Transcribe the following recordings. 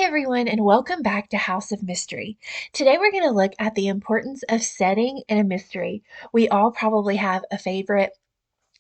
everyone, and welcome back to House of Mystery. Today we're going to look at the importance of setting in a mystery. We all probably have a favorite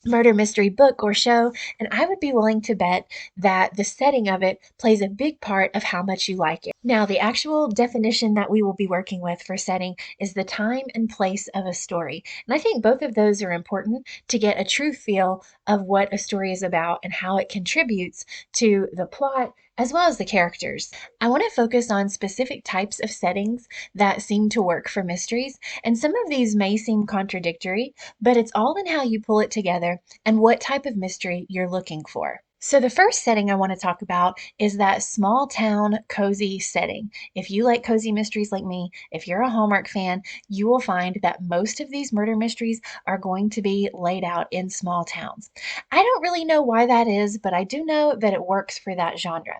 murder mystery book or show, and I would be willing to bet that the setting of it plays a big part of how much you like it. Now, the actual definition that we will be working with for setting is the time and place of a story. And I think both of those are important to get a true feel of what a story is about and how it contributes to the plot as well as the characters. I want to focus on specific types of settings that seem to work for mysteries, and some of these may seem contradictory, but it's all in how you pull it together and what type of mystery you're looking for. So, the first setting I want to talk about is that small town cozy setting. If you like cozy mysteries like me, if you're a Hallmark fan, you will find that most of these murder mysteries are going to be laid out in small towns. I don't really know why that is, but I do know that it works for that genre.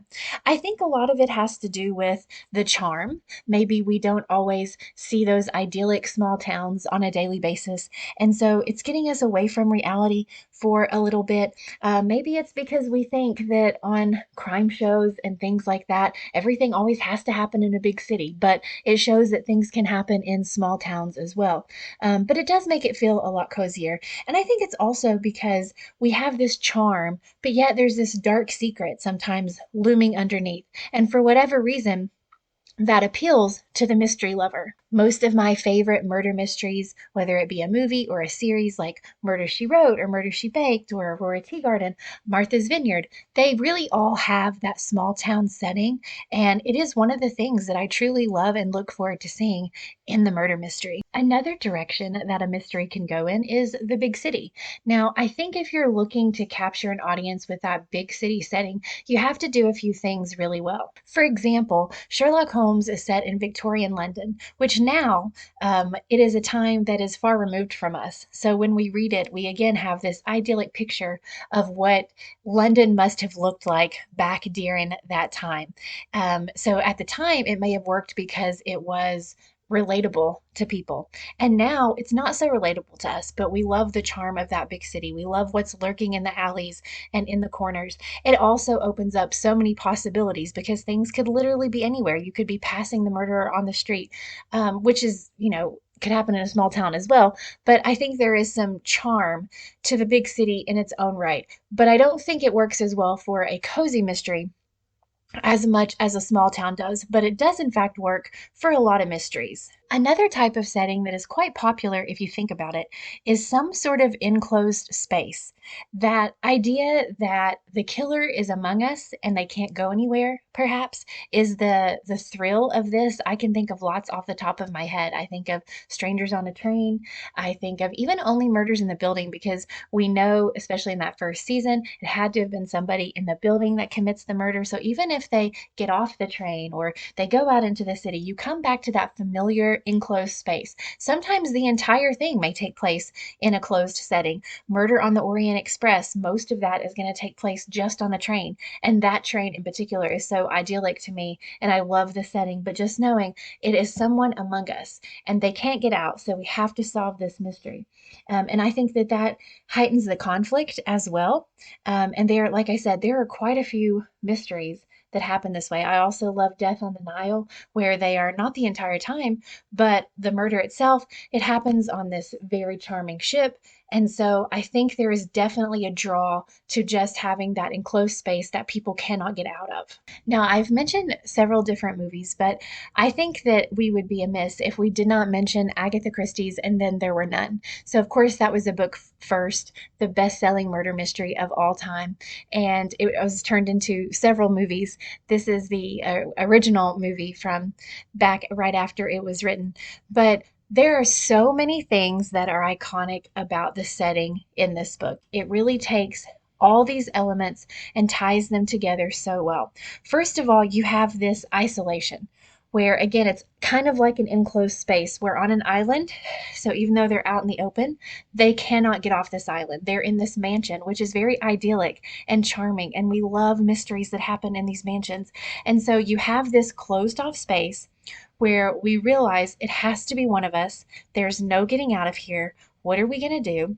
I think a lot of it has to do with the charm. Maybe we don't always see those idyllic small towns on a daily basis, and so it's getting us away from reality for a little bit. Maybe it's because we think that on crime shows and things like that, everything always has to happen in a big city, but it shows that things can happen in small towns as well. But it does make it feel a lot cozier. And I think it's also because we have this charm, but yet there's this dark secret sometimes looming underneath. And for whatever reason, that appeals to the mystery lover. Most of my favorite murder mysteries, whether it be a movie or a series like Murder She Wrote or Murder She Baked or Aurora Teagarden, Martha's Vineyard, they really all have that small town setting. And it is one of the things that I truly love and look forward to seeing in the murder mystery. Another direction that a mystery can go in is the big city. Now, I think if you're looking to capture an audience with that big city setting, you have to do a few things really well. For example, Sherlock Holmes is set in Victorian London, which now it is a time that is far removed from us. So when we read it, we again have this idyllic picture of what London must have looked like back during that time. So at the time, it may have worked because it was relatable to people. And now it's not so relatable to us, but we love the charm of that big city. We love what's lurking in the alleys and in the corners. It also opens up so many possibilities because things could literally be anywhere. You could be passing the murderer on the street, which is, could happen in a small town as well. But I think there is some charm to the big city in its own right. But I don't think it works as well for a cozy mystery as much as a small town does, but it does in fact work for a lot of mysteries. Another type of setting that is quite popular, if you think about it, is some sort of enclosed space. That idea that the killer is among us and they can't go anywhere, perhaps, is the thrill of this. I can think of lots off the top of my head. I think of Strangers on a Train. I think of even Only Murders in the Building because we know, especially in that first season, it had to have been somebody in the building that commits the murder. So even if they get off the train or they go out into the city, you come back to that familiar enclosed space. Sometimes the entire thing may take place in a closed setting. Murder on the Orient Express, most of that is going to take place just on the train. And that train in particular is so idyllic to me. And I love the setting, but just knowing it is someone among us and they can't get out. So we have to solve this mystery. And I think that that heightens the conflict as well. And there, like I said, there are quite a few mysteries that happen this way. I also love Death on the Nile, where they are not the entire time, but the murder itself, it happens on this very charming ship. And so I think there is definitely a draw to just having that enclosed space that people cannot get out of. Now, I've mentioned several different movies, but I think that we would be amiss if we did not mention Agatha Christie's And Then There Were None. So, of course, that was a book first, the best-selling murder mystery of all time, and it was turned into several movies. This is the original movie from back right after it was written, but there are so many things that are iconic about the setting in this book. It really takes all these elements and ties them together so well. First of all, you have this isolation where, again, it's kind of like an enclosed space. We're on an island, so even though they're out in the open, they cannot get off this island. They're in this mansion, which is very idyllic and charming, and we love mysteries that happen in these mansions. And so you have this closed off space where we realize it has to be one of us. There's no getting out of here. What are we going to do?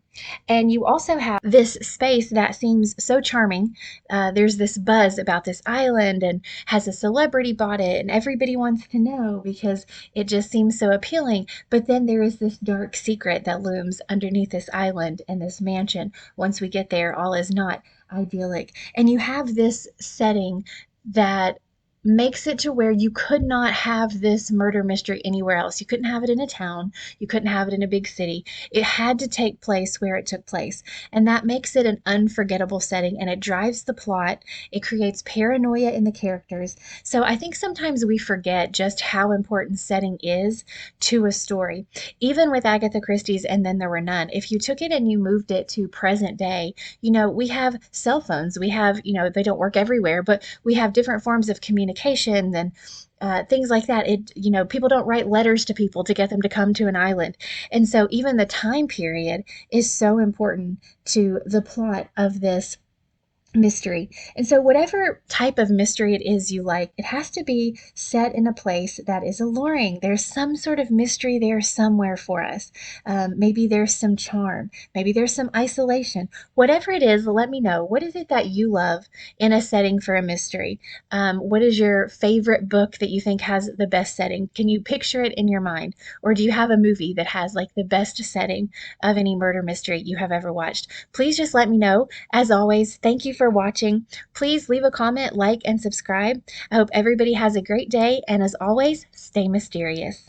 And you also have this space that seems so charming. There's this buzz about this island, and has a celebrity bought it, and everybody wants to know because it just seems so appealing. But then there is this dark secret that looms underneath this island and this mansion. Once we get there, all is not idyllic. And you have this setting that makes it to where you could not have this murder mystery anywhere else. You couldn't have it in a town, you couldn't have it in a big city. It had to take place where it took place. And that makes it an unforgettable setting, and it drives the plot. It creates paranoia in the characters. So I think sometimes we forget just how important setting is to a story. Even with Agatha Christie's And Then There Were None, if you took it and you moved it to present day, we have cell phones. We have, they don't work everywhere, but we have different forms of communication and things like that. People don't write letters to people to get them to come to an island. And so even the time period is so important to the plot of this mystery. And so, whatever type of mystery it is you like, it has to be set in a place that is alluring. There's some sort of mystery there somewhere for us. Maybe there's some charm. Maybe there's some isolation. Whatever it is, let me know. What is it that you love in a setting for a mystery? What is your favorite book that you think has the best setting? Can you picture it in your mind? Or do you have a movie that has like the best setting of any murder mystery you have ever watched? Please just let me know. As always, thank you for watching. Please leave a comment, like, and subscribe. I hope everybody has a great day, and as always, stay mysterious.